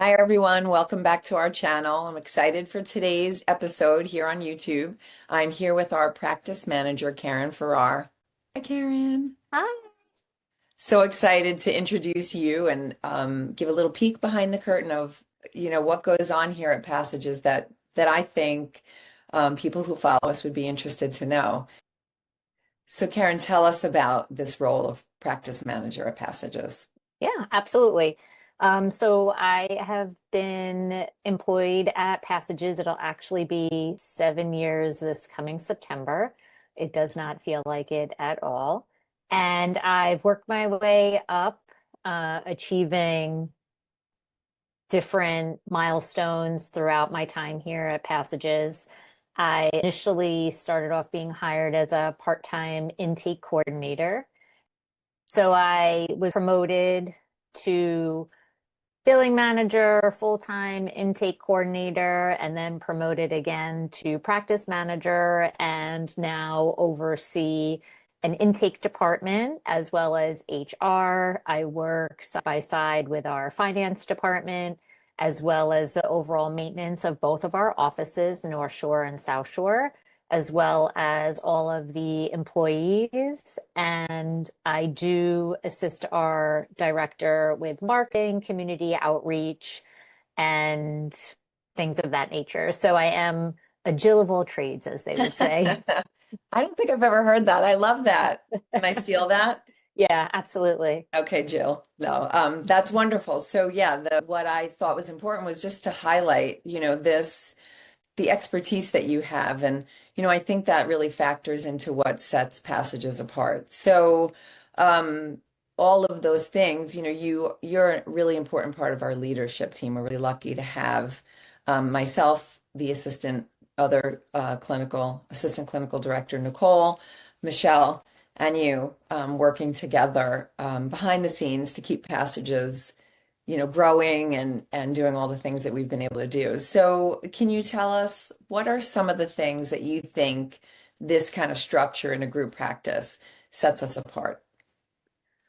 Hi, everyone. Welcome back to our channel. I'm excited for today's episode here on YouTube. I'm here with our practice manager, Karen Farrar. Hi, Karen. Hi. So excited to introduce you and give a little peek behind the curtain of, what goes on here at Passages that I think people who follow us would be interested to know. So, Karen, tell us about this role of practice manager at Passages. Yeah, absolutely. So I have been employed at Passages. It'll actually be 7 years this coming September. It does not feel like it at all. And I've worked my way up, achieving different milestones throughout my time here at Passages. I initially started off being hired as a part-time intake coordinator. So I was promoted to billing manager, full-time intake coordinator, and then promoted again to practice manager, and now oversee an intake department as well as HR. I work side by side with our finance department, as well as the overall maintenance of both of our offices, North Shore and South Shore, as well as all of the employees. And I do assist our director with marketing, community outreach, and things of that nature. So I am a Jill of all trades, as they would say. I don't think I've ever heard that. I love that. Can I steal that? Yeah, absolutely. Okay, Jill. No, that's wonderful. So yeah, what I thought was important was just to highlight, the expertise that you have. And, I think that really factors into what sets Passages apart. So, um, all of those things, you're a really important part of our leadership team. We're really lucky to have myself, the other clinical assistant clinical director, Nicole, Michelle, and you working together behind the scenes to keep Passages growing and doing all the things that we've been able to do. So, can you tell us what are some of the things that you think this kind of structure in a group practice sets us apart?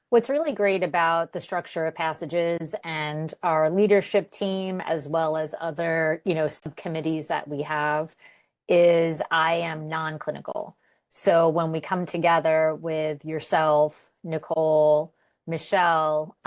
What's really great about the structure of Passages and our leadership team, as well as other, subcommittees that we have, is I am non-clinical. So when we come together with yourself, Nicole, Michelle,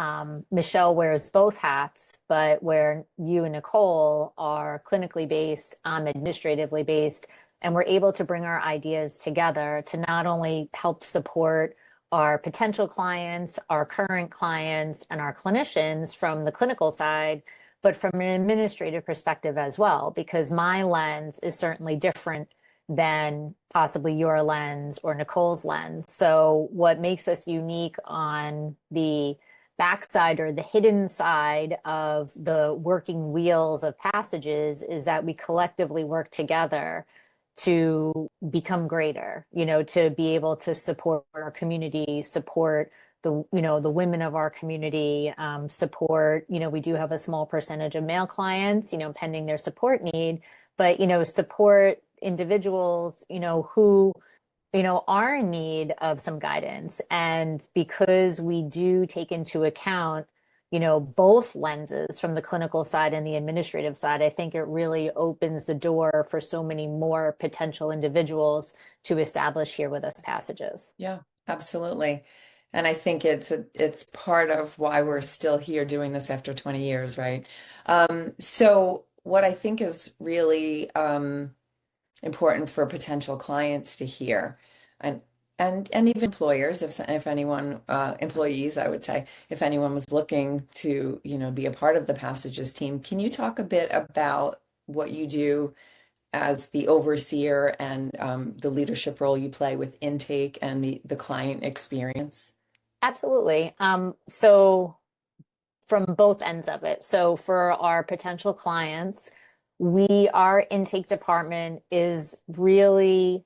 Michelle wears both hats, but where you and Nicole are clinically based, I'm administratively based, and we're able to bring our ideas together to not only help support our potential clients, our current clients, and our clinicians from the clinical side, but from an administrative perspective as well, because my lens is certainly different than possibly your lens or Nicole's lens. So, what makes us unique on the backside or the hidden side of the working wheels of Passages is that we collectively work together to become greater, to be able to support our community, support the women of our community, support, we do have a small percentage of male clients, pending their support need, but, support individuals, who, are in need of some guidance. And because we do take into account both lenses from the clinical side and the administrative side, I think it really opens the door for so many more potential individuals to establish here with us Passages. Yeah, absolutely. And I think it's part of why we're still here doing this after 20 years, right? So what I think is really important for potential clients to hear and and even employers if anyone employees I would say if anyone was looking to be a part of the Passages team, can you talk a bit about what you do as the overseer and the leadership role you play with intake and the client experience? Absolutely. So from both ends of it. So for our potential clients, our intake department is really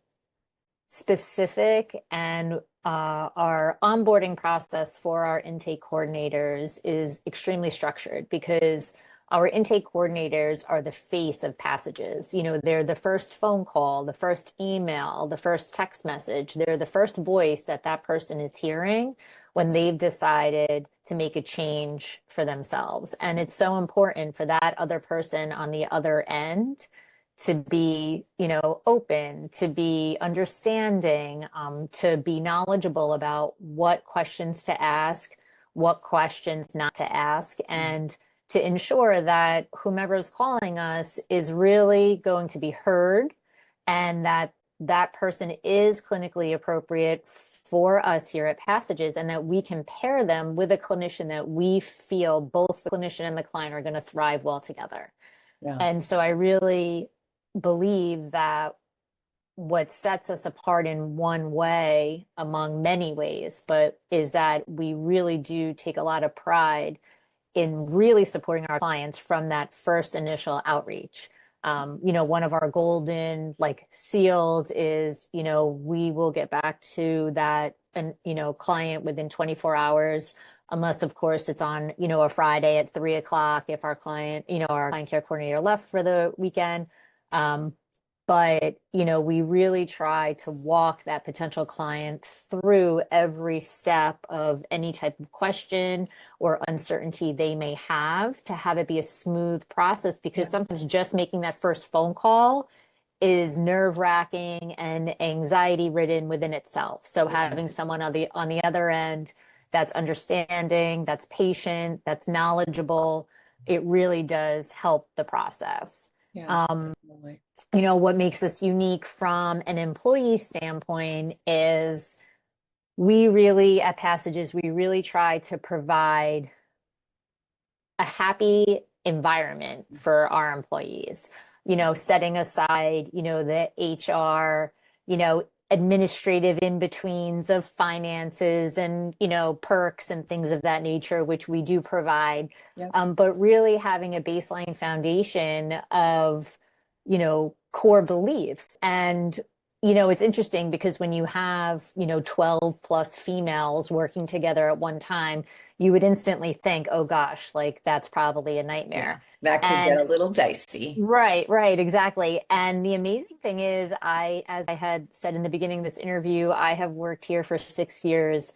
specific, and our onboarding process for our intake coordinators is extremely structured because our intake coordinators are the face of passages. They're the first phone call, the first email, the first text message. They're the first voice that that person is hearing when they've decided to make a change for themselves. And it's so important for that other person on the other end to be, open, to be understanding, to be knowledgeable about what questions to ask, what questions not to ask, and to ensure that whomever is calling us is really going to be heard and that that person is clinically appropriate for us here at Passages and that we can pair them with a clinician that we feel both the clinician and the client are going to thrive well together. Yeah. And so I really believe that what sets us apart in one way among many ways, but is that we really do take a lot of pride in really supporting our clients from that first initial outreach. One of our golden seals is, we will get back to that and, client within 24 hours, unless of course it's on, a Friday at 3 o'clock if our client, our client care coordinator left for the weekend. But, we really try to walk that potential client through every step of any type of question or uncertainty they may have it be a smooth process, because sometimes just making that first phone call is nerve-wracking and anxiety-ridden within itself. So having someone on the other end that's understanding, that's patient, that's knowledgeable, it really does help the process. Yeah. What makes us unique from an employee standpoint is at Passages, we really try to provide a happy environment for our employees, setting aside, the HR, administrative in-betweens of finances and, perks and things of that nature, which we do provide. But really having a baseline foundation of, core beliefs. And, it's interesting because when you have, 12 plus females working together at one time, you would instantly think, oh gosh, that's probably a nightmare. That could get a little dicey. Right, exactly. And the amazing thing is, as I had said in the beginning of this interview, I have worked here for 6 years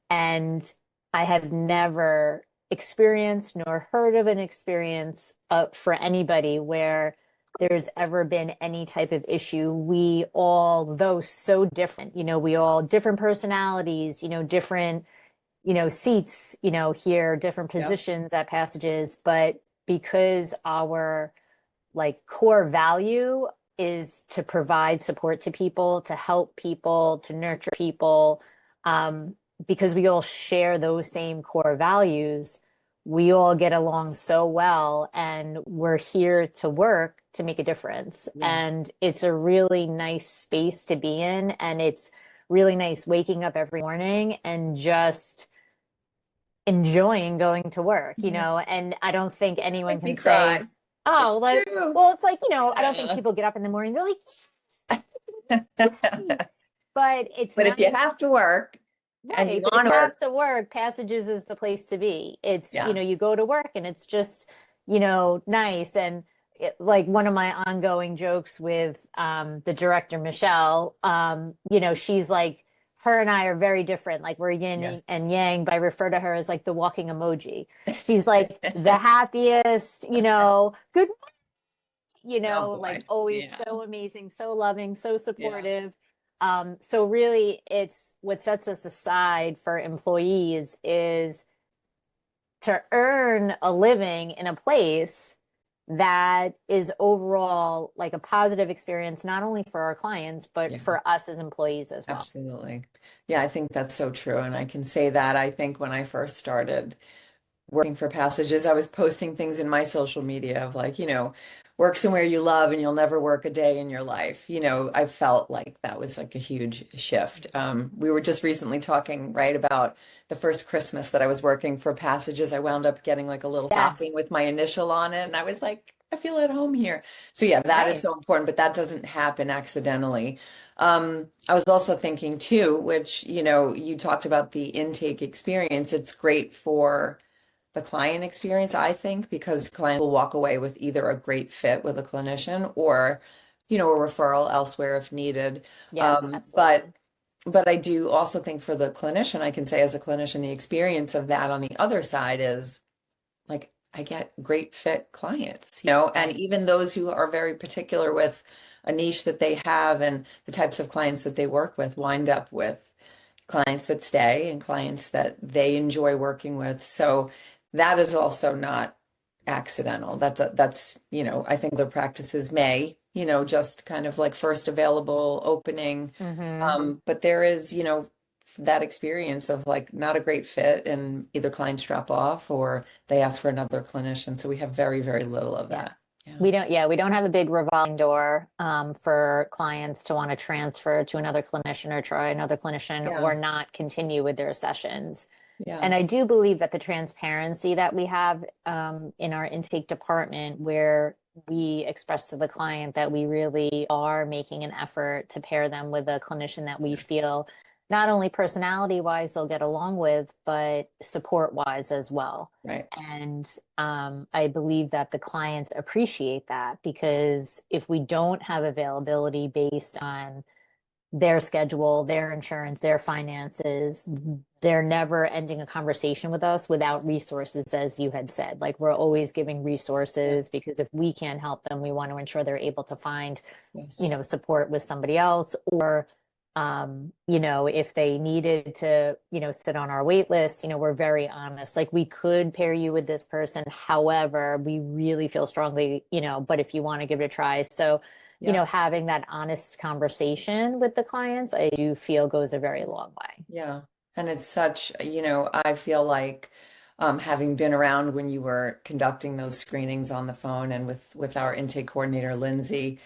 and I have never experienced nor heard of an experience for anybody where there's ever been any type of issue. We all, though so different, we all different personalities, different, seats, here, different positions at Passages, but because our core value is to provide support to people, to help people, to nurture people, because we all share those same core values, we all get along so well and we're here to work to make a difference. And it's a really nice space to be in. And it's really nice waking up every morning and just enjoying going to work, and I don't think anyone can say, oh, well, it's I don't think people get up in the morning, they're like, yes. But it's But if you have to work, and you want to have to work, Passages is the place to be. It's, you go to work and it's just, nice. And one of my ongoing jokes with the director, Michelle, she's like, her and I are very different. We're yin and yang, but I refer to her as the walking emoji. She's the happiest, good, always so amazing, so loving, so supportive. So really it's what sets us aside for employees is to earn a living in a place that is overall a positive experience, not only for our clients, but for us as employees as well. Absolutely. Yeah, I think that's so true. And I can say that I think when I first started working for Passages, I was posting things in my social media of work somewhere you love and you'll never work a day in your life. I felt like that was a huge shift. We were just recently talking, right, about the first Christmas that I was working for Passages. I wound up getting a little stocking with my initial on it. And I was like, I feel at home here. So yeah, that is so important, but that doesn't happen accidentally. I was also thinking too, which, you talked about the intake experience. It's great for the client experience, I think, because clients will walk away with either a great fit with a clinician or, a referral elsewhere if needed. Yes, Um, but absolutely. but I do also think for the clinician, I can say as a clinician, the experience of that on the other side is like I get great fit clients, and Right. even those who are very particular with a niche that they have and the types of clients that they work with wind up with clients that stay and clients that they enjoy working with. So that is also not accidental. I think the practices may, just kind of like first available opening. Hmm. But there is, that experience of like not a great fit and either clients drop off or they ask for another clinician. So we have very, very little of Yeah. that. Yeah. We don't have a big revolving door for clients to want to transfer to another clinician or try another clinician Yeah. or not continue with their sessions. Yeah. And I do believe that the transparency that we have in our intake department, where we express to the client that we really are making an effort to pair them with a clinician that we feel not only personality wise they'll get along with, but support wise as well. Right. And I believe that the clients appreciate that because if we don't have availability based on their schedule, their insurance, their finances, they're never ending a conversation with us without resources, as you had said. Like we're always giving Yeah. resources because if we can't help them, we want to ensure they're able to find, Yes. support with somebody else or if they needed to, sit on our wait list, we're very honest. Like we could pair you with this person. However, we really feel strongly, but if you want to give it a try. So, Yeah. having that honest conversation with the clients, I do feel goes a very long way. Yeah. And it's such, I feel like having been around when you were conducting those screenings on the phone and with our intake coordinator, Lindsay,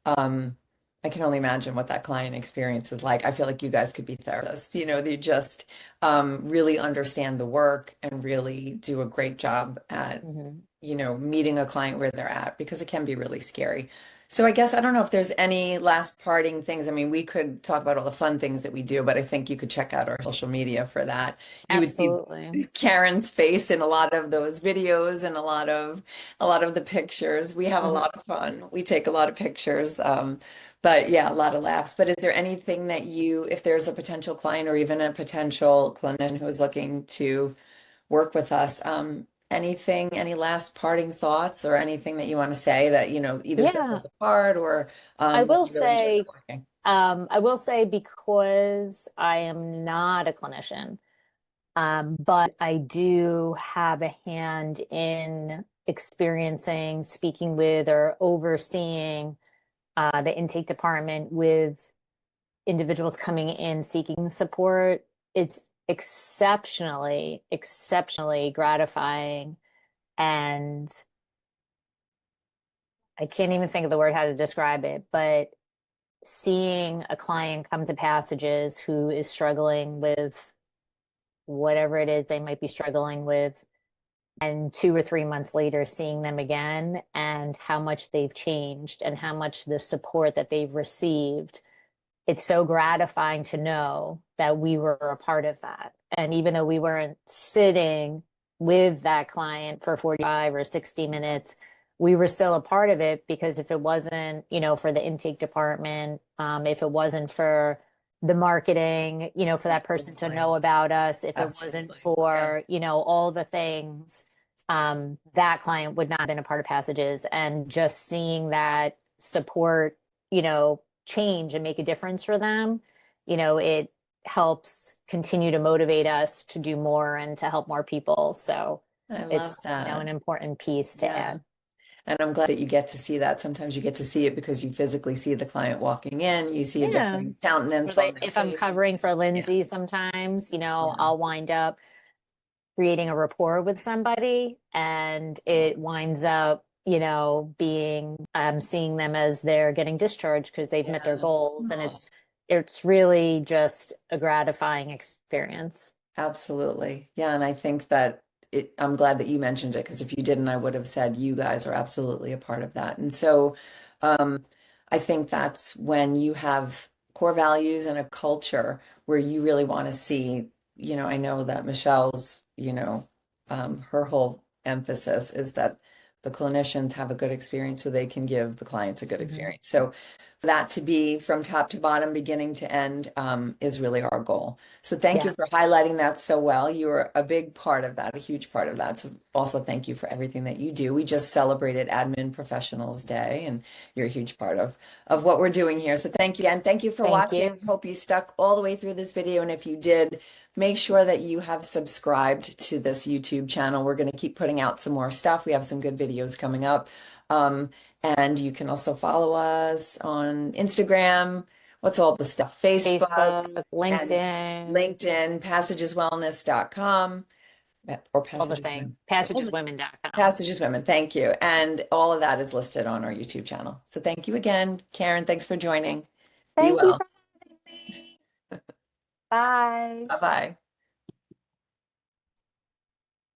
um, I can only imagine what that client experience is like. I feel like you guys could be therapists. They just really understand the work and really do a great job at, Hmm. meeting a client where they're at because it can be really scary. So I guess I don't know if there's any last parting things. I mean, we could talk about all the fun things that we do, but I think you could check out our social media for that. You would see Absolutely. Karen's face in a lot of those videos and a lot of the pictures. We have a Hmm. lot of fun. We take a lot of pictures. But yeah, a lot of laughs. But is there anything that if there's a potential client or even a potential clinician who is looking to work with us, any last parting thoughts or anything that you want to say that, either set Yeah, us apart or I that will you really enjoy say, working? because I am not a clinician, but I do have a hand in experiencing, speaking with, or overseeing the intake department with individuals coming in seeking support. It's exceptionally, exceptionally gratifying. And I can't even think of the word how to describe it, but seeing a client come to Passages who is struggling with whatever it is they might be struggling with, and 2 or 3 months later seeing them again and how much they've changed and how much the support that they've received, it's so gratifying to know that we were a part of that. And even though we weren't sitting with that client for 45 or 60 minutes, we were still a part of it because if it wasn't, for the intake department, if it wasn't for the marketing, for that person to Absolutely. know about us, if it wasn't Absolutely. Yeah. for, all the things, that client would not have been a part of Passages. And just seeing that support, change and make a difference for them, it helps continue to motivate us to do more and to help more people. So I love it's, an that. important piece to Yeah. add. And I'm glad that you get to see that. Sometimes you get to see it because you physically see the client walking in, you see a Yeah. different Or countenance on like their if I'm face. covering for Yeah. Lindsay sometimes, Yeah. I'll wind up creating a rapport with somebody and it winds up, being seeing them as they're getting discharged because they've met their Yeah. goals and Oh, it's really just a gratifying experience. absolutely. Yeah. And I think that I'm glad that you mentioned it because if you didn't, I would have said you guys are absolutely a part of that. And so um, I think that's when you have core values and a culture where you really want to see, I know that Michelle's, her whole emphasis is that the clinicians have a good experience so they can give the clients a good Mhm. experience. So that to be from top to bottom, beginning to end, is really our goal. So thank you Yeah. for highlighting that so well. You are a big part of that, a huge part of that. So also thank you for everything that you do. We just celebrated Admin Professionals Day, and you're a huge part of what we're doing here. So thank you, and thank you for Thank you. watching. Hope you stuck all the way through this video, and if you did, make sure that you have subscribed to this YouTube channel. We're going to keep putting out some more stuff. We have some good videos coming up. And you can also follow us on Instagram. What's all the stuff? Facebook Facebook, and LinkedIn, LinkedIn, passageswellness.com or all the Passages thing. Women. Passageswomen.com. Passages Women. Thank you. And all of that is listed on our YouTube channel. So thank you again, Karen. Thanks for joining. Be Thank you well. for having me. Bye. Bye bye.